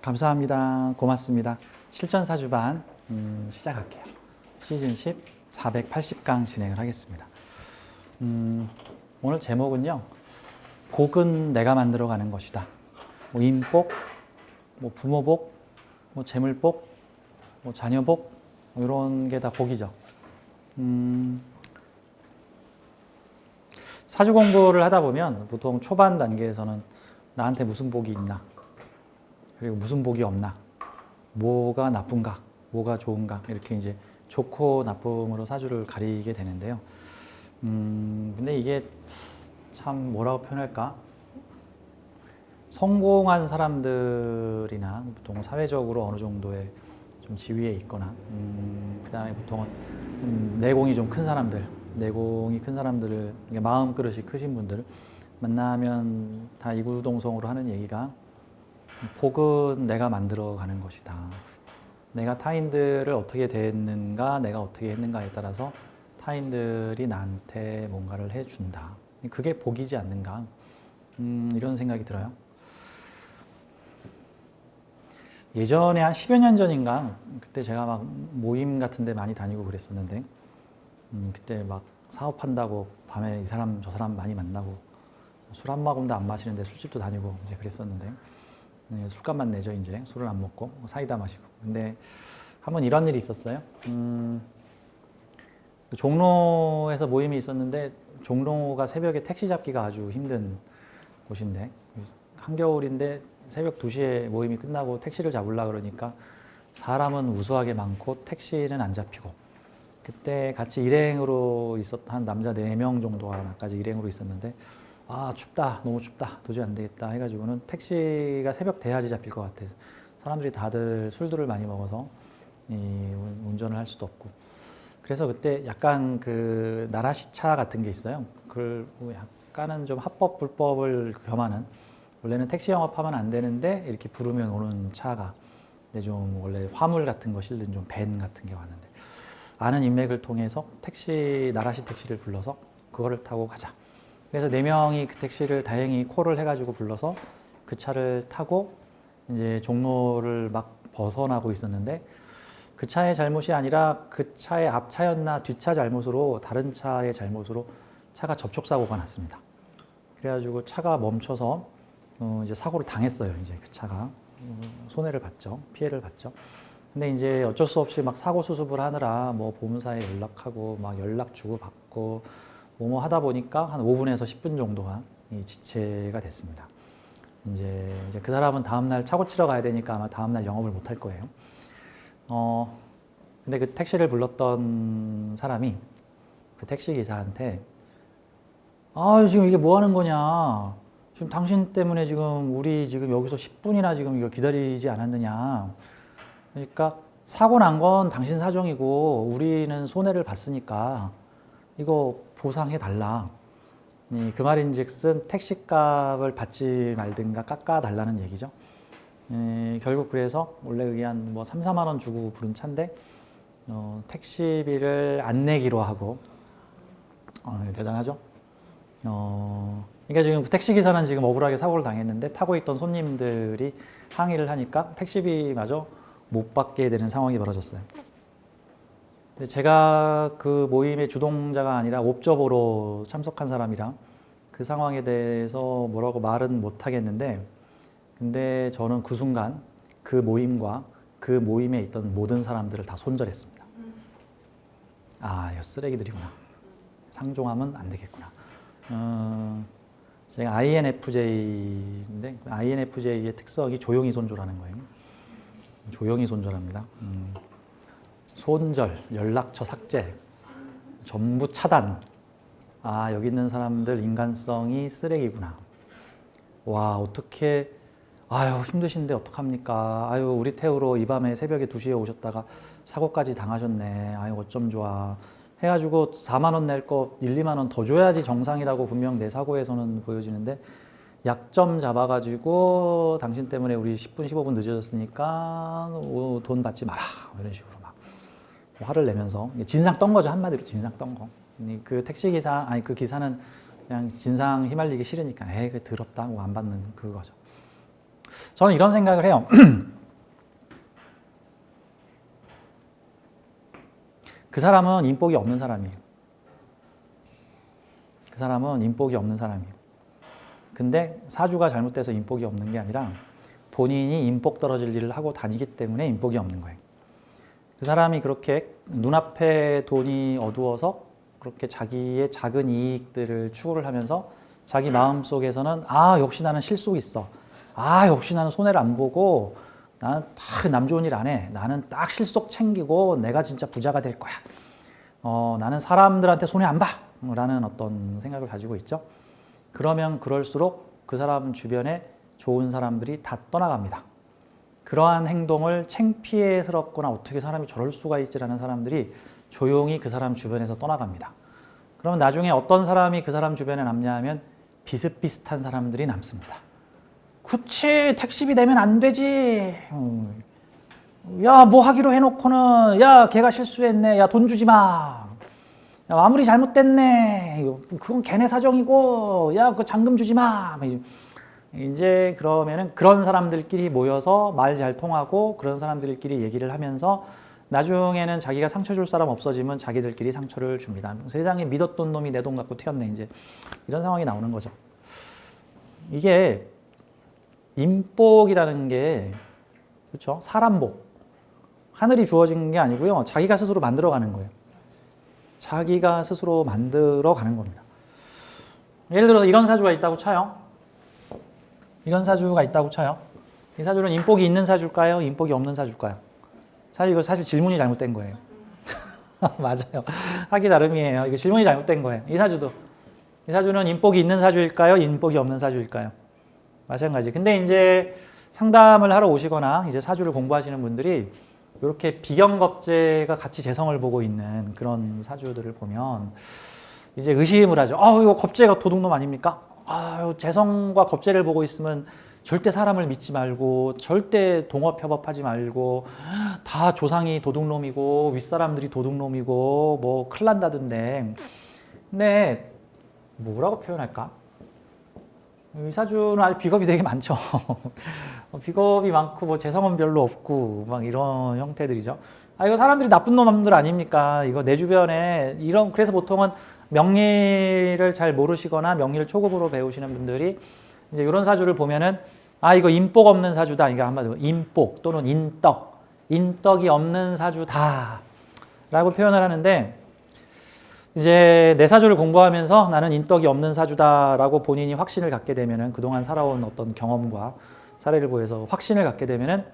감사합니다. 고맙습니다. 실전사주반 시작할게요. 시즌 10 480강 진행을 하겠습니다. 오늘 제목은요. 복은 내가 만들어가는 것이다. 뭐 인복, 뭐 부모복, 뭐 재물복, 뭐 자녀복 이런 게 다 복이죠. 사주 공부를 하다 보면 보통 초반 단계에서는 나한테 무슨 복이 있나, 그리고 무슨 복이 없나, 뭐가 나쁜가, 뭐가 좋은가 이렇게 이제 좋고 나쁨으로 사주를 가리게 되는데요. 근데 이게 참 뭐라고 표현할까? 성공한 사람들이나 보통 사회적으로 어느 정도의 좀 지위에 있거나, 그다음에 보통은 내공이 좀 큰 사람들, 내공이 큰 사람들을 마음 그릇이 크신 분들 만나면 다 이구동성으로 하는 얘기가 복은 내가 만들어가는 것이다. 내가 타인들을 어떻게 대했는가, 내가 어떻게 했는가에 따라서 타인들이 나한테 뭔가를 해준다. 그게 복이지 않는가, 이런 생각이 들어요. 예전에 한 10여 년 전인가, 그때 제가 막 모임 같은 데 많이 다니고 그랬었는데, 그때 막 사업한다고 밤에 이 사람 저 사람 많이 만나고 술 한 모금도 안 마시는데 술집도 다니고 이제 그랬었는데, 술값만 내죠. 이제 술을 안 먹고 사이다 마시고. 근데 한번 이런 일이 있었어요. 종로에서 모임이 있었는데 종로가 새벽에 택시 잡기가 아주 힘든 곳인데, 한겨울인데 새벽 2시에 모임이 끝나고 택시를 잡으려고 그러니까 사람은 우수하게 많고 택시는 안 잡히고, 그때 같이 일행으로 한 남자 4명 정도가 나까지 일행으로 있었는데, 아 춥다, 너무 춥다, 도저히 안 되겠다 해가지고는 택시가 새벽 돼야지 잡힐 것 같아서, 사람들이 다들 술들을 많이 먹어서 운전을 할 수도 없고, 그래서 그때 약간 그 나라시차 같은 게 있어요. 그걸 약간은 좀 합법 불법을 겸하는, 원래는 택시 영업하면 안 되는데 이렇게 부르면 오는 차가, 근데 좀 원래 화물 같은 거 실는 좀 밴 같은 게 왔는데, 아는 인맥을 통해서 나라시 택시를 불러서 그거를 타고 가자. 그래서 4명이 그 택시를 다행히 콜을 해가지고 불러서 그 차를 타고 이제 종로를 막 벗어나고 있었는데, 그 차의 잘못이 아니라 그 차의 앞차였나 뒷차 잘못으로, 다른 차의 잘못으로 차가 접촉사고가 났습니다. 그래가지고 차가 멈춰서 이제 사고를 당했어요. 이제 그 차가 손해를 봤죠. 피해를 봤죠. 근데 이제 어쩔 수 없이 막 사고 수습을 하느라 뭐 보험사에 연락하고 막 연락 주고 받고 뭐 하다 보니까 한 5분에서 10분 정도가 지체가 됐습니다. 이제 그 사람은 다음날 차 고치러 가야 되니까 아마 다음날 영업을 못 할 거예요. 근데 그 택시를 불렀던 사람이 그 택시 기사한테, 아, 지금 이게 뭐 하는 거냐. 지금 당신 때문에 지금 우리 지금 여기서 10분이나 지금 이거 기다리지 않았느냐. 그러니까 사고 난 건 당신 사정이고 우리는 손해를 봤으니까 이거 보상해 달라. 그 말인즉슨 택시값을 받지 말든가 깎아 달라는 얘기죠. 결국 그래서 원래 그게 한 뭐 3, 4만 원 주고 부른 차인데 택시비를 안 내기로 하고, 대단하죠. 그러니까 지금 택시기사는 지금 억울하게 사고를 당했는데 타고 있던 손님들이 항의를 하니까 택시비마저 못 받게 되는 상황이 벌어졌어요. 근데 제가 그 모임의 주동자가 아니라 옵저버로 참석한 사람이라 그 상황에 대해서 뭐라고 말은 못 하겠는데, 근데 저는 그 순간 그 모임과 그 모임에 있던 모든 사람들을 다 손절했습니다. 아, 이거 쓰레기들이구나. 상종하면 안 되겠구나. 제가 INFJ인데 INFJ의 특성이 조용히 손절하는 거예요. 조용히 손절합니다. 손절, 연락처 삭제, 전부 차단. 아, 여기 있는 사람들 인간성이 쓰레기구나. 와, 어떻게, 아유, 힘드신데 어떡합니까? 아유, 우리 태우러 이 밤에 새벽에 2시에 오셨다가 사고까지 당하셨네. 아유, 어쩜 좋아. 해가지고 4만 원 낼 거 1, 2만 원 더 줘야지 정상이라고 분명 내 사고에서는 보여지는데, 약점 잡아가지고 당신 때문에 우리 10분, 15분 늦어졌으니까 돈 받지 마라. 이런 식으로 막. 화를 내면서 진상 떤 거죠. 한마디로 진상 떤 거. 그 택시기사, 아니 그 기사는 그냥 진상 휘말리기 싫으니까 에이 그 더럽다 하고 안 받는 그거죠. 저는 이런 생각을 해요. 그 사람은 인복이 없는 사람이에요. 그 사람은 인복이 없는 사람이에요. 근데 사주가 잘못돼서 인복이 없는 게 아니라 본인이 인복 떨어질 일을 하고 다니기 때문에 인복이 없는 거예요. 그 사람이 그렇게 눈앞에 돈이 어두워서 그렇게 자기의 작은 이익들을 추구를 하면서 자기 마음속에서는 아 역시 나는 실속 있어. 아 역시 나는 손해를 안 보고 나는 딱 남 좋은 일 안 해. 나는 딱 실속 챙기고 내가 진짜 부자가 될 거야. 나는 사람들한테 손해 안 봐. 라는 어떤 생각을 가지고 있죠. 그러면 그럴수록 그 사람 주변에 좋은 사람들이 다 떠나갑니다. 그러한 행동을 창피해스럽거나 어떻게 사람이 저럴 수가 있지라는 사람들이 조용히 그 사람 주변에서 떠나갑니다. 그러면 나중에 어떤 사람이 그 사람 주변에 남냐 하면 비슷비슷한 사람들이 남습니다. 그치 택시비 내면 안 되지. 야 뭐 하기로 해놓고는 야 걔가 실수했네. 야 돈 주지 마. 야 아무리 잘못됐네. 그건 걔네 사정이고 야 그 잔금 주지 마. 이제 그러면은 그런 사람들끼리 모여서 말 잘 통하고 그런 사람들끼리 얘기를 하면서 나중에는 자기가 상처 줄 사람 없어지면 자기들끼리 상처를 줍니다. 세상에 믿었던 놈이 내 돈 갖고 튀었네. 이제 이런 상황이 나오는 거죠. 이게 인복이라는 게 그렇죠? 사람복. 하늘이 주어진 게 아니고요. 자기가 스스로 만들어가는 거예요. 자기가 스스로 만들어가는 겁니다. 예를 들어서 이런 사주가 있다고 쳐요. 이런 사주가 있다고 쳐요. 이 사주는 인복이 있는 사주일까요? 인복이 없는 사주일까요? 사실 이거 사실 질문이 잘못된 거예요. 맞아요. 하기 나름이에요. 이거 질문이 잘못된 거예요. 이 사주도. 이 사주는 인복이 있는 사주일까요? 인복이 없는 사주일까요? 마찬가지. 근데 이제 상담을 하러 오시거나 이제 사주를 공부하시는 분들이 이렇게 비경겁제가 같이 재성을 보고 있는 그런 사주들을 보면 이제 의심을 하죠. 이거 겁제가 도둑놈 아닙니까? 재성과 겁제를 보고 있으면 절대 사람을 믿지 말고 절대 동업협업하지 말고 다 조상이 도둑놈이고 윗사람들이 도둑놈이고 뭐 큰일 난다던데. 근데 뭐라고 표현할까? 이 사주는 아주 비겁이 되게 많죠. 비겁이 많고 뭐 재성은 별로 없고 막 이런 형태들이죠. 이거 사람들이 나쁜 놈들 아닙니까? 이거 내 주변에 이런 그래서 보통은 명리를 잘 모르시거나 명리를 초급으로 배우시는 분들이 이제 이런 사주를 보면은 이거 인복 없는 사주다. 이게 한마디로 인복 또는 인덕이 없는 사주다. 라고 표현을 하는데 이제 내 사주를 공부하면서 나는 인덕이 없는 사주다라고 본인이 확신을 갖게 되면은 그동안 살아온 어떤 경험과 사례를 보여서 확신을 갖게 되면은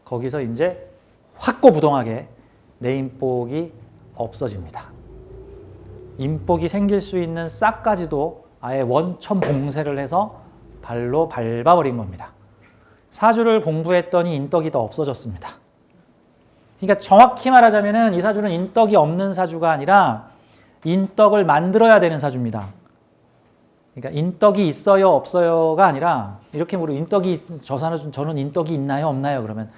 거기서 이제 확고부동하게 내 인복이 없어집니다. 인복이 생길 수 있는 싹까지도 아예 원천봉쇄를 해서 발로 밟아버린 겁니다. 사주를 공부했더니 인덕이 더 없어졌습니다. 그러니까 정확히 말하자면은 이 사주는 인덕이 없는 사주가 아니라 인덕을 만들어야 되는 사주입니다. 그러니까 인덕이 있어요 없어요가 아니라 이렇게 물으면 저는 인덕이 있나요 없나요? 그러면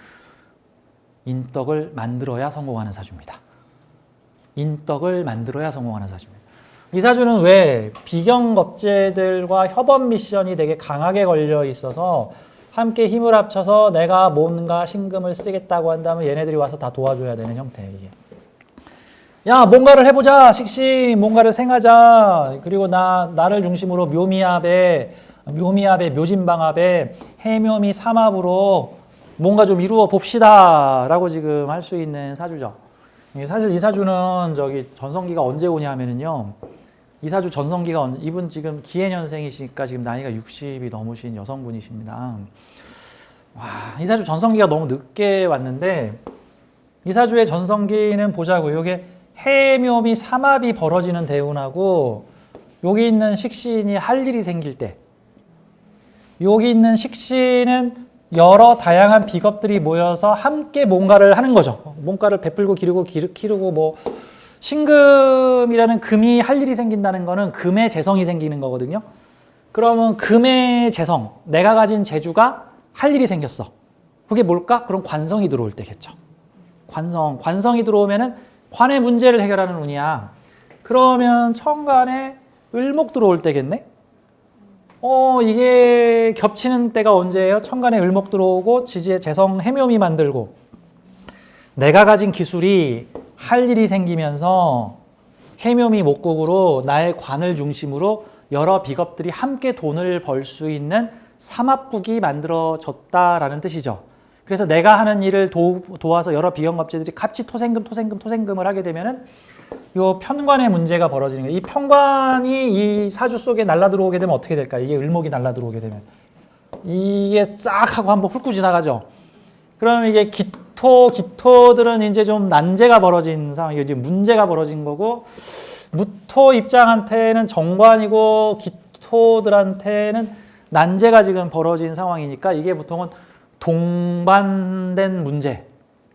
인덕을 만들어야 성공하는 사주입니다. 인덕을 만들어야 성공하는 사주입니다. 이 사주는 왜 비경겁제들과 협업 미션이 되게 강하게 걸려 있어서 함께 힘을 합쳐서 내가 뭔가 신금을 쓰겠다고 한다면 얘네들이 와서 다 도와줘야 되는 형태. 이게. 야 뭔가를 해보자. 식시 뭔가를 생하자. 그리고 나를 중심으로 묘미합에 묘진방합에 해묘미 삼합으로 뭔가 좀 이루어 봅시다 라고 지금 할 수 있는 사주죠. 사실 이 사주는 전성기가 언제 오냐 하면은요. 이 사주 전성기가 이분 지금 기해년생이시니까 지금 나이가 60이 넘으신 여성분이십니다. 이 사주 전성기가 너무 늦게 왔는데 이 사주의 전성기는 보자고. 이게 해묘미 삼합이 벌어지는 대운하고 여기 있는 식신이 할 일이 생길 때 여기 있는 식신은 여러 다양한 비겁들이 모여서 함께 뭔가를 하는 거죠. 뭔가를 베풀고 기르고 뭐 신금이라는 금이 할 일이 생긴다는 거는 금의 재성이 생기는 거거든요. 그러면 금의 재성, 내가 가진 재주가 할 일이 생겼어. 그게 뭘까? 그럼 관성이 들어올 때겠죠. 관성이 들어오면은 관의 문제를 해결하는 운이야. 그러면 천간에 을목 들어올 때겠네? 이게 겹치는 때가 언제예요? 천간에 을목 들어오고 지지에 재성 해묘미 만들고 내가 가진 기술이 할 일이 생기면서 해묘미 목국으로 나의 관을 중심으로 여러 비겁들이 함께 돈을 벌 수 있는 삼합국이 만들어졌다라는 뜻이죠. 그래서 내가 하는 일을 도와서 여러 비경업체들이 같이 토생금을 하게 되면은 요 편관의 문제가 벌어지는 거예요. 이 편관이 이 사주 속에 날라 들어오게 되면 어떻게 될까? 이게 을목이 날라 들어오게 되면 이게 싹 하고 한번 훑고 지나가죠. 그러면 이게 기토들은 이제 좀 난제가 벌어진 상황이에요. 이제 문제가 벌어진 거고 무토 입장한테는 정관이고 기토들한테는 난제가 지금 벌어진 상황이니까 이게 보통은 동반된 문제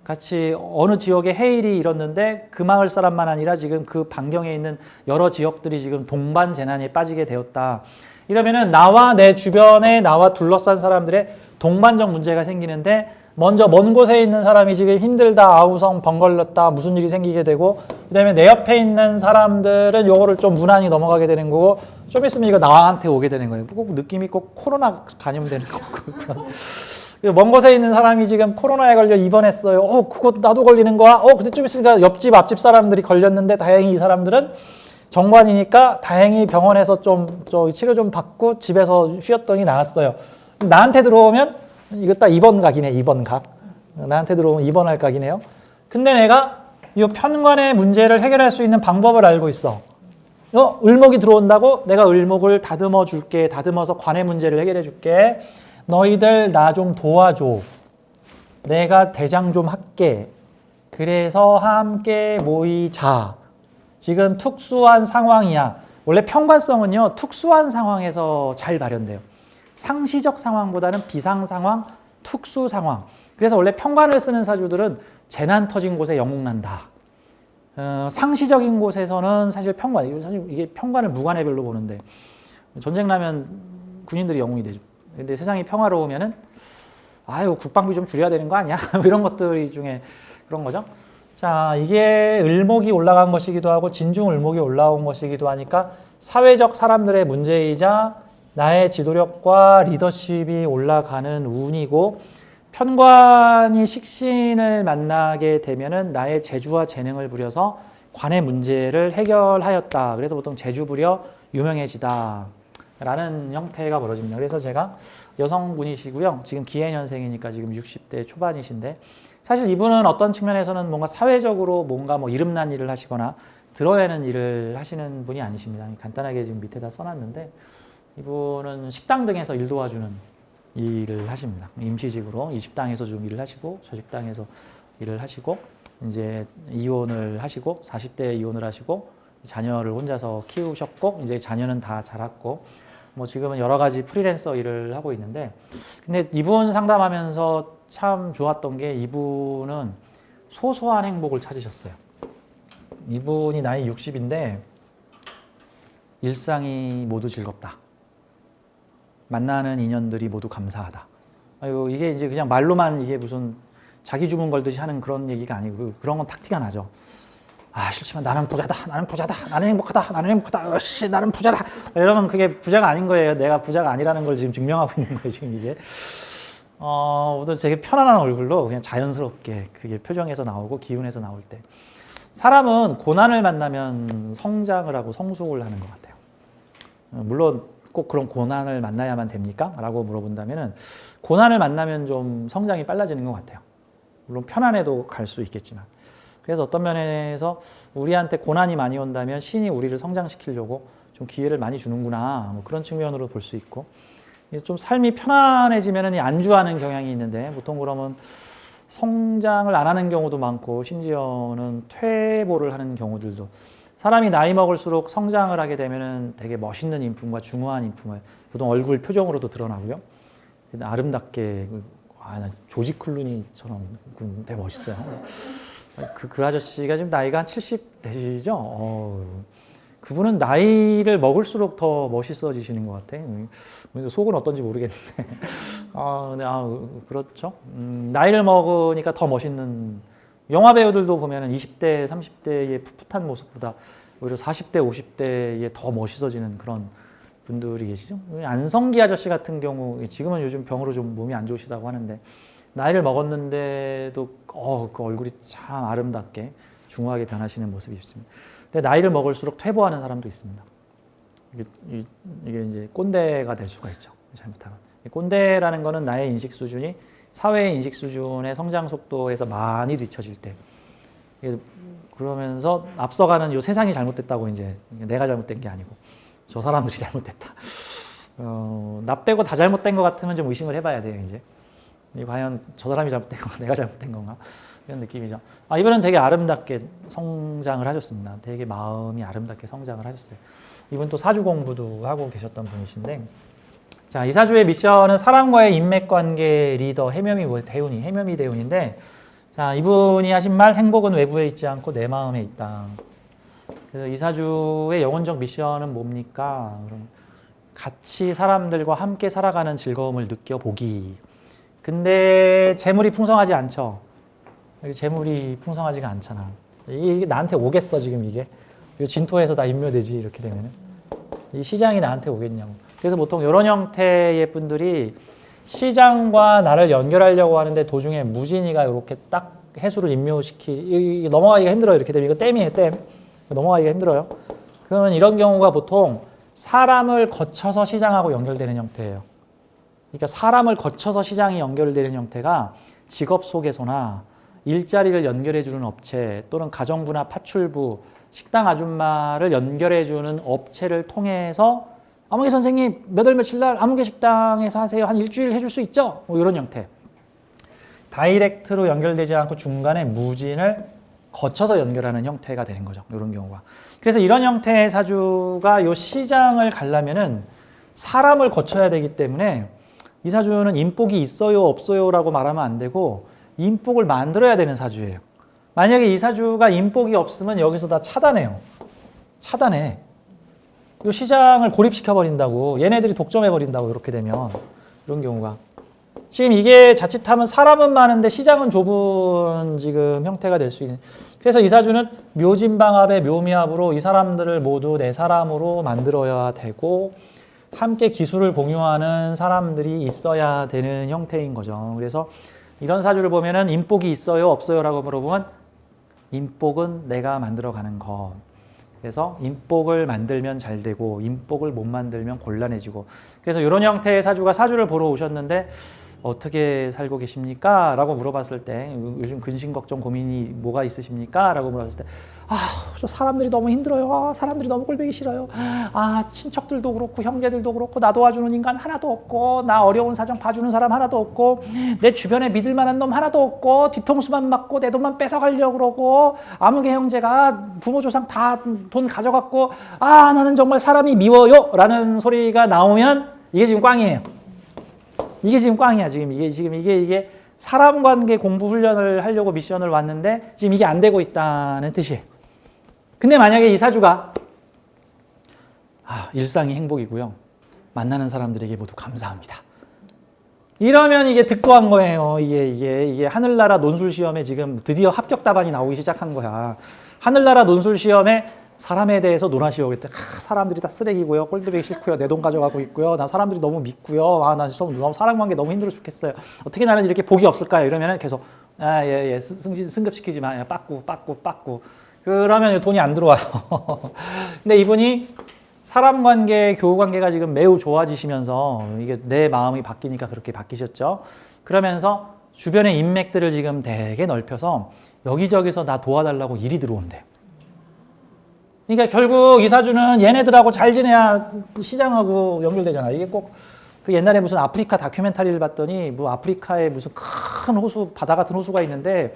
같이 어느 지역에 해일이 일었는데 그 마을 사람만 아니라 지금 그 반경에 있는 여러 지역들이 지금 동반 재난에 빠지게 되었다. 이러면은 나와 내 주변에 나와 둘러싼 사람들의 동반적 문제가 생기는데 먼저 먼 곳에 있는 사람이 지금 힘들다, 아우성, 병 걸렸다, 무슨 일이 생기게 되고 그다음에 내 옆에 있는 사람들은 요거를 좀 무난히 넘어가게 되는 거고 좀 있으면 이거 나한테 오게 되는 거예요. 꼭 느낌이 꼭 코로나 감염되는 거고 먼 곳에 있는 사람이 지금 코로나에 걸려 입원했어요. 그거 나도 걸리는 거야? 근데 좀 있으니까 옆집, 앞집 사람들이 걸렸는데 다행히 이 사람들은 정관이니까 다행히 병원에서 좀 치료 좀 받고 집에서 쉬었더니 나았어요. 나한테 들어오면 이거 딱 2번 각이네, 2번 각. 나한테 들어오면 2번 할 각이네요. 근데 내가 이 편관의 문제를 해결할 수 있는 방법을 알고 있어. 을목이 들어온다고 내가 을목을 다듬어 줄게. 다듬어서 관의 문제를 해결해 줄게. 너희들 나 좀 도와줘. 내가 대장 좀 할게. 그래서 함께 모이자. 지금 특수한 상황이야. 원래 편관성은요, 특수한 상황에서 잘 발현돼요. 상시적 상황보다는 비상 상황, 특수 상황. 그래서 원래 편관을 쓰는 사주들은 재난 터진 곳에 영웅 난다. 상시적인 곳에서는 사실 이게 편관을 무관해별로 보는데 전쟁 나면 군인들이 영웅이 되죠. 근데 세상이 평화로우면은 국방비 좀 줄여야 되는 거 아니야? 이런 것들이 중에 그런 거죠. 자, 이게 을목이 올라간 것이기도 하고 진중 을목이 올라온 것이기도 하니까 사회적 사람들의 문제이자 나의 지도력과 리더십이 올라가는 운이고 편관이 식신을 만나게 되면은 나의 재주와 재능을 부려서 관의 문제를 해결하였다. 그래서 보통 재주 부려 유명해지다. 라는 형태가 벌어집니다. 그래서 제가 여성분이시고요. 지금 기해년생이니까 지금 60대 초반이신데 사실 이분은 어떤 측면에서는 뭔가 사회적으로 뭔가 이름난 일을 하시거나 들어야하는 일을 하시는 분이 아니십니다. 간단하게 지금 밑에다 써놨는데 이분은 식당 등에서 일 도와주는 일을 하십니다. 임시직으로 이 식당에서 좀 일을 하시고 저 식당에서 일을 하시고 이제 이혼을 하시고 40대에 이혼을 하시고 자녀를 혼자서 키우셨고 이제 자녀는 다 자랐고 지금은 여러 가지 프리랜서 일을 하고 있는데 근데 이분 상담하면서 참 좋았던 게 이분은 소소한 행복을 찾으셨어요. 이분이 나이 60인데 일상이 모두 즐겁다. 만나는 인연들이 모두 감사하다. 이게 이제 그냥 말로만 이게 무슨 자기 주문 걸듯이 하는 그런 얘기가 아니고 그런 건 탁 티가 나죠. 싫지만 나는 부자다. 나는 행복하다. 으씨, 나는 부자다. 이러면 그게 부자가 아닌 거예요. 내가 부자가 아니라는 걸 지금 증명하고 있는 거예요. 지금 이게. 되게 편안한 얼굴로 그냥 자연스럽게 그게 표정에서 나오고 기운에서 나올 때. 사람은 고난을 만나면 성장을 하고 성숙을 하는 것 같아요. 물론 꼭 그런 고난을 만나야만 됩니까? 라고 물어본다면은 고난을 만나면 좀 성장이 빨라지는 것 같아요. 물론 편안해도 갈 수 있겠지만. 그래서 어떤 면에서 우리한테 고난이 많이 온다면 신이 우리를 성장시키려고 좀 기회를 많이 주는구나 그런 측면으로 볼 수 있고 좀 삶이 편안해지면 안주하는 경향이 있는데 보통 그러면 성장을 안 하는 경우도 많고 심지어는 퇴보를 하는 경우들도 사람이 나이 먹을수록 성장을 하게 되면 되게 멋있는 인품과 중후한 인품을 보통 얼굴 표정으로도 드러나고요. 아름답게 조지 클루니처럼 되게 멋있어요. 그 아저씨가 지금 나이가 한 70 되시죠? 그분은 나이를 먹을수록 더 멋있어지시는 것 같아. 속은 어떤지 모르겠는데. 그렇죠. 나이를 먹으니까 더 멋있는 영화 배우들도 보면은 20대, 30대의 풋풋한 모습보다 오히려 40대, 50대에 더 멋있어지는 그런 분들이 계시죠. 안성기 아저씨 같은 경우 지금은 요즘 병으로 좀 몸이 안 좋으시다고 하는데 나이를 먹었는데도 그 얼굴이 참 아름답게 중후하게 변하시는 모습이 있습니다. 근데 나이를 먹을수록 퇴보하는 사람도 있습니다. 이게 이제 꼰대가 될 수가 있죠. 잘못하면. 꼰대라는 거는 나의 인식 수준이 사회의 인식 수준의 성장 속도에서 많이 뒤처질 때, 그러면서 앞서가는 요 세상이 잘못됐다고 이제 내가 잘못된 게 아니고 저 사람들이 잘못됐다. 나 빼고 다 잘못된 것 같으면 좀 의심을 해봐야 돼요. 이제 과연 저 사람이 잘못된 건가, 내가 잘못된 건가 이런 느낌이죠. 이분은 되게 아름답게 성장을 하셨습니다. 되게 마음이 아름답게 성장을 하셨어요. 이분 또 사주 공부도 하고 계셨던 분이신데, 자, 이 사주의 미션은 사람과의 인맥관계 리더 해묘미 대운인데, 자, 이분이 하신 말, 행복은 외부에 있지 않고 내 마음에 있다. 그래서 이 사주의 영혼적 미션은 뭡니까? 그럼 같이 사람들과 함께 살아가는 즐거움을 느껴보기. 근데 재물이 풍성하지 않죠. 재물이 풍성하지가 않잖아. 이게 나한테 오겠어 지금 이게? 진토에서 다 인묘되지 이렇게 되면은. 이 시장이 나한테 오겠냐고. 그래서 보통 이런 형태의 분들이 시장과 나를 연결하려고 하는데 도중에 무진이가 이렇게 딱 해수를 인묘시키, 넘어가기가 힘들어요. 이렇게 되면 이거 댐이에요, 댐. 넘어가기가 힘들어요. 그러면 이런 경우가 보통 사람을 거쳐서 시장하고 연결되는 형태예요. 그러니까 사람을 거쳐서 시장이 연결되는 형태가 직업 소개소나 일자리를 연결해주는 업체 또는 가정부나 파출부, 식당 아줌마를 연결해주는 업체를 통해서 아무개 선생님 몇 월 며칠 날 아무개 식당에서 하세요. 한 일주일 해줄 수 있죠? 뭐 이런 형태. 다이렉트로 연결되지 않고 중간에 무진을 거쳐서 연결하는 형태가 되는 거죠. 이런 경우가. 그래서 이런 형태의 사주가 이 시장을 가려면은 사람을 거쳐야 되기 때문에 이 사주는 인복이 있어요, 없어요 라고 말하면 안 되고 인복을 만들어야 되는 사주예요. 만약에 이 사주가 인복이 없으면 여기서 다 차단해요. 차단해. 이 시장을 고립시켜버린다고, 얘네들이 독점해버린다고, 이렇게 되면. 이런 경우가. 지금 이게 자칫하면 사람은 많은데 시장은 좁은 지금 형태가 될 수 있는. 그래서 이 사주는 묘진방합의 묘미합으로 이 사람들을 모두 내 사람으로 만들어야 되고, 함께 기술을 공유하는 사람들이 있어야 되는 형태인 거죠. 그래서 이런 사주를 보면은 인복이 있어요, 없어요 라고 물어보면 인복은 내가 만들어가는 것. 그래서 인복을 만들면 잘 되고 인복을 못 만들면 곤란해지고. 그래서 이런 형태의 사주가 사주를 보러 오셨는데 어떻게 살고 계십니까? 라고 물어봤을 때 요즘 근심 걱정 고민이 뭐가 있으십니까? 라고 물어봤을 때 저 사람들이 너무 힘들어요. 사람들이 너무 꼴보기 싫어요. 친척들도 그렇고 형제들도 그렇고 나 도와주는 인간 하나도 없고 나 어려운 사정 봐주는 사람 하나도 없고 내 주변에 믿을 만한 놈 하나도 없고 뒤통수만 맞고 내 돈만 뺏어가려고 그러고 아무개 형제가 부모 조상 다 돈 가져갔고 나는 정말 사람이 미워요 라는 소리가 나오면 이게 지금 꽝이에요. 이게 지금 꽝이야. 이게 사람 관계 공부 훈련을 하려고 미션을 왔는데 지금 이게 안 되고 있다는 뜻이에요. 근데 만약에 이 사주가 일상이 행복이고요. 만나는 사람들에게 모두 감사합니다. 이러면 이게 득도한 거예요. 이게 하늘나라 논술 시험에 지금 드디어 합격 답안이 나오기 시작한 거야. 하늘나라 논술 시험에 사람에 대해서 논하시오. 그랬더니 사람들이 다 쓰레기고요. 꼴들이 싫고요. 내 돈 가져가고 있고요. 나 사람들이 너무 믿고요. 나 너무 사람관계 너무 힘들어 죽겠어요. 어떻게 나는 이렇게 복이 없을까요? 이러면은 계속 승급시키지 마. 빠꾸. 그러면 돈이 안 들어와요. 근데 이분이 사람관계, 교우관계가 지금 매우 좋아지시면서 이게 내 마음이 바뀌니까 그렇게 바뀌셨죠. 그러면서 주변의 인맥들을 지금 되게 넓혀서 여기저기서 나 도와달라고 일이 들어온대요. 그러니까 결국 이 사주는 얘네들하고 잘 지내야 시장하고 연결되잖아. 이게 꼭 그 옛날에 무슨 아프리카 다큐멘터리를 봤더니 뭐 아프리카에 무슨 큰 호수, 바다 같은 호수가 있는데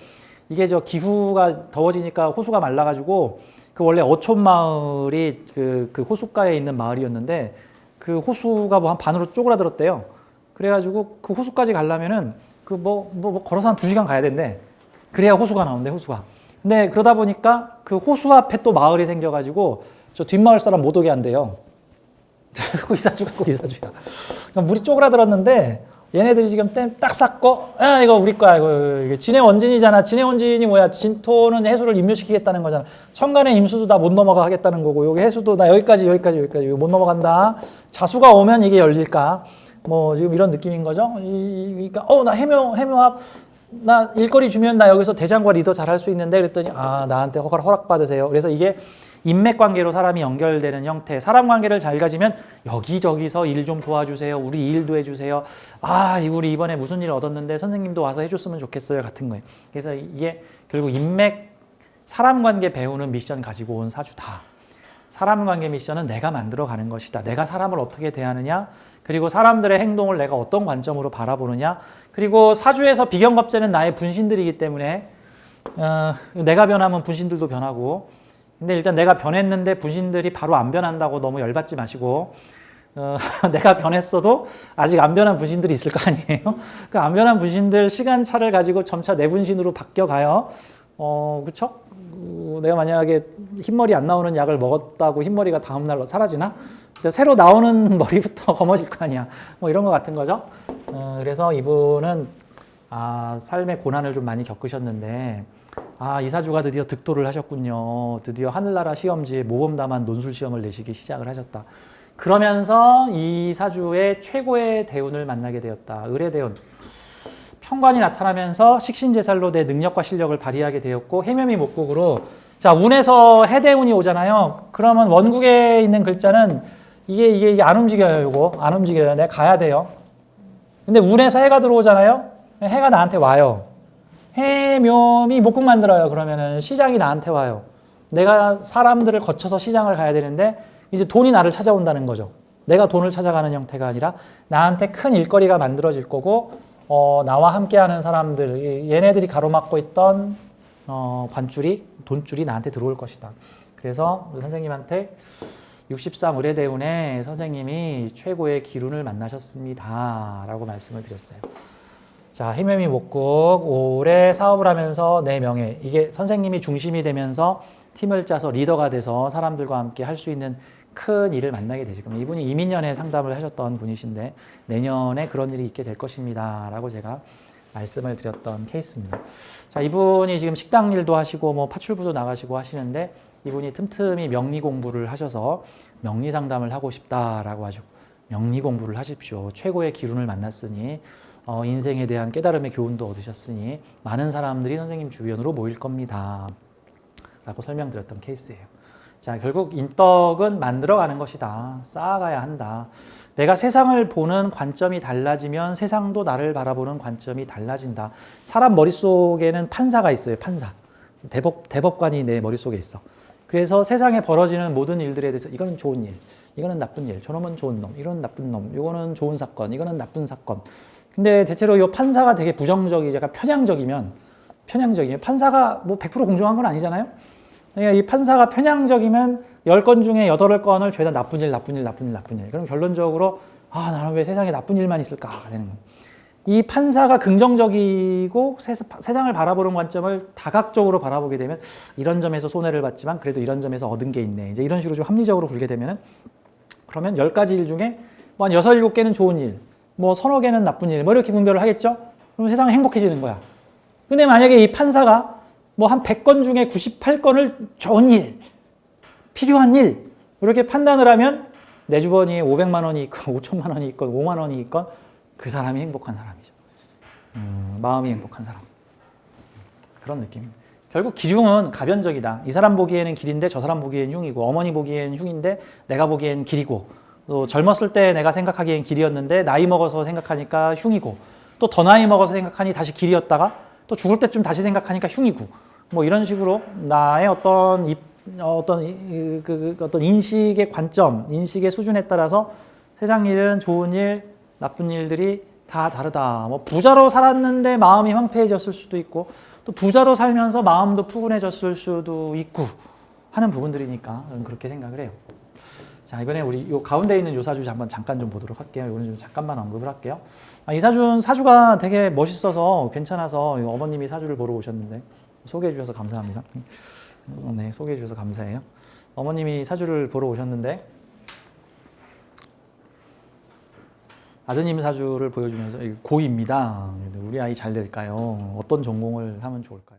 이게 기후가 더워지니까 호수가 말라가지고 그 원래 어촌 마을이 그 호숫가에 있는 마을이었는데 그 호수가 뭐 한 반으로 쪼그라들었대요. 그래가지고 그 호수까지 가려면은 걸어서 한 2시간 가야 된대. 그래야 호수가 나온대, 호수가. 근데 그러다 보니까 그 호수 앞에 또 마을이 생겨가지고 저 뒷마을 사람 못 오게 한대요. 이 사주야. 그러니까 물이 쪼그라들었는데 얘네들이 지금 딱 쌌고, 아, 이거 우리 거야. 이거 진해 원진이잖아. 진해 원진이 뭐야? 진토는 해수를 임묘시키겠다는 거잖아. 천간의 임수도 나 못 넘어가 하겠다는 거고, 여기 해수도 나 여기까지 이거 못 넘어간다. 자수가 오면 이게 열릴까? 뭐 지금 이런 느낌인 거죠. 그러니까 나 해묘합 나 일거리 주면 나 여기서 대장과 리더 잘 할 수 있는데 그랬더니 나한테 허락 받으세요. 그래서 이게 인맥 관계로 사람이 연결되는 형태, 사람 관계를 잘 가지면 여기저기서 일 좀 도와주세요. 우리 일도 해주세요. 우리 이번에 무슨 일 얻었는데 선생님도 와서 해줬으면 좋겠어요. 같은 거예요. 그래서 이게 결국 인맥, 사람 관계 배우는 미션 가지고 온 사주다. 사람 관계 미션은 내가 만들어가는 것이다. 내가 사람을 어떻게 대하느냐, 그리고 사람들의 행동을 내가 어떤 관점으로 바라보느냐, 그리고 사주에서 비경겁제는 나의 분신들이기 때문에 내가 변하면 분신들도 변하고, 근데 일단 내가 변했는데 분신들이 바로 안 변한다고 너무 열받지 마시고, 내가 변했어도 아직 안 변한 분신들이 있을 거 아니에요. 그 안 변한 분신들 시간차를 가지고 점차 내 분신으로 바뀌어가요. 그렇죠? 내가 만약에 흰머리 안 나오는 약을 먹었다고 흰머리가 다음날로 사라지나? 새로 나오는 머리부터 검어질 거 아니야. 뭐 이런 거 같은 거죠. 그래서 이분은 삶의 고난을 좀 많이 겪으셨는데, 이 사주가 드디어 득도를 하셨군요. 드디어 하늘나라 시험지에 모범답안 논술 시험을 내시기 시작을 하셨다. 그러면서 이 사주의 최고의 대운을 만나게 되었다. 을의 대운. 편관이 나타나면서 식신제살로 내 능력과 실력을 발휘하게 되었고, 해묘미 목국으로, 자, 운에서 해대운이 오잖아요. 그러면 원국에 있는 글자는 이게 안 움직여요. 이거 안 움직여요. 내가 가야 돼요. 근데 운에서 해가 들어오잖아요. 해가 나한테 와요. 해묘미 목국 만들어요. 그러면은 시장이 나한테 와요. 내가 사람들을 거쳐서 시장을 가야 되는데 이제 돈이 나를 찾아온다는 거죠. 내가 돈을 찾아가는 형태가 아니라 나한테 큰 일거리가 만들어질 거고, 나와 함께하는 사람들, 얘네들이 가로막고 있던 관줄이, 돈줄이 나한테 들어올 것이다. 그래서 선생님한테 63 을의대운에 선생님이 최고의 기운을 만나셨습니다. 라고 말씀을 드렸어요. 자, 해묘미 목국, 올해 사업을 하면서 내 명예, 이게 선생님이 중심이 되면서 팀을 짜서 리더가 돼서 사람들과 함께 할 수 있는 큰 일을 만나게 되실 겁니다. 이분이 이민년에 상담을 하셨던 분이신데 내년에 그런 일이 있게 될 것입니다. 라고 제가 말씀을 드렸던 케이스입니다. 자, 이분이 지금 식당 일도 하시고 뭐 파출부도 나가시고 하시는데 이분이 틈틈이 명리 공부를 하셔서 명리 상담을 하고 싶다라고 하시고, 명리 공부를 하십시오. 최고의 기운을 만났으니 인생에 대한 깨달음의 교훈도 얻으셨으니 많은 사람들이 선생님 주변으로 모일 겁니다. 라고 설명드렸던 케이스예요. 자, 결국 인덕은 만들어가는 것이다. 쌓아가야 한다. 내가 세상을 보는 관점이 달라지면 세상도 나를 바라보는 관점이 달라진다. 사람 머릿속에는 판사가 있어요. 판사. 대법관이 내 머릿속에 있어. 그래서 세상에 벌어지는 모든 일들에 대해서 이거는 좋은 일, 이거는 나쁜 일, 저놈은 좋은 놈, 이거는 나쁜 놈, 이거는 좋은 사건, 이거는 나쁜 사건. 근데 대체로 이 판사가 되게 부정적이고 약간 편향적이면 판사가 뭐 100% 공정한 건 아니잖아요. 그러니까 이 판사가 편향적이면 10건 중에 8건을 죄다 나쁜 일. 그럼 결론적으로 나는 왜 세상에 나쁜 일만 있을까 되는 거예요. 이 판사가 긍정적이고 세상을 바라보는 관점을 다각적으로 바라보게 되면 이런 점에서 손해를 봤지만 그래도 이런 점에서 얻은 게 있네. 이제 이런 식으로 좀 합리적으로 굴게 되면은, 그러면 10가지 일 중에 뭐 한 6, 7개는 좋은 일, 뭐 서너 개는 나쁜 일, 뭐 이렇게 분별을 하겠죠? 그럼 세상은 행복해지는 거야. 근데 만약에 이 판사가 뭐 한 100건 중에 98건을 좋은 일, 필요한 일, 이렇게 판단을 하면 내 주머니에 500만 원이 있건 5천만 원이 있건 5만 원이 있건 그 사람이 행복한 사람이죠. 마음이 행복한 사람. 그런 느낌입니다. 결국 기흉은 가변적이다. 이 사람 보기에는 길인데 저 사람 보기엔 흉이고, 어머니 보기엔 흉인데 내가 보기엔 길이고, 또 젊었을 때 내가 생각하기엔 길이었는데 나이 먹어서 생각하니까 흉이고, 또 더 나이 먹어서 생각하니 다시 길이었다가 또 죽을 때쯤 다시 생각하니까 흉이고, 뭐 이런 식으로 나의 어떤 인식의 관점, 인식의 수준에 따라서 세상 일은 좋은 일, 나쁜 일들이 다 다르다. 뭐 부자로 살았는데 마음이 황폐해졌을 수도 있고, 또 부자로 살면서 마음도 푸근해졌을 수도 있고 하는 부분들이니까 저는 그렇게 생각을 해요. 자, 이번에 우리 요 가운데 있는 요 사주 한번 잠깐 좀 보도록 할게요. 이거는 좀 잠깐만 언급을 할게요. 이 사주는 사주가 되게 멋있어서 괜찮아서 어머님이 사주를 보러 오셨는데 소개해 주셔서 감사합니다. 네, 소개해 주셔서 감사해요. 어머님이 사주를 보러 오셨는데 아드님 사주를 보여주면서 고2입니다. 우리 아이 잘 될까요? 어떤 전공을 하면 좋을까요?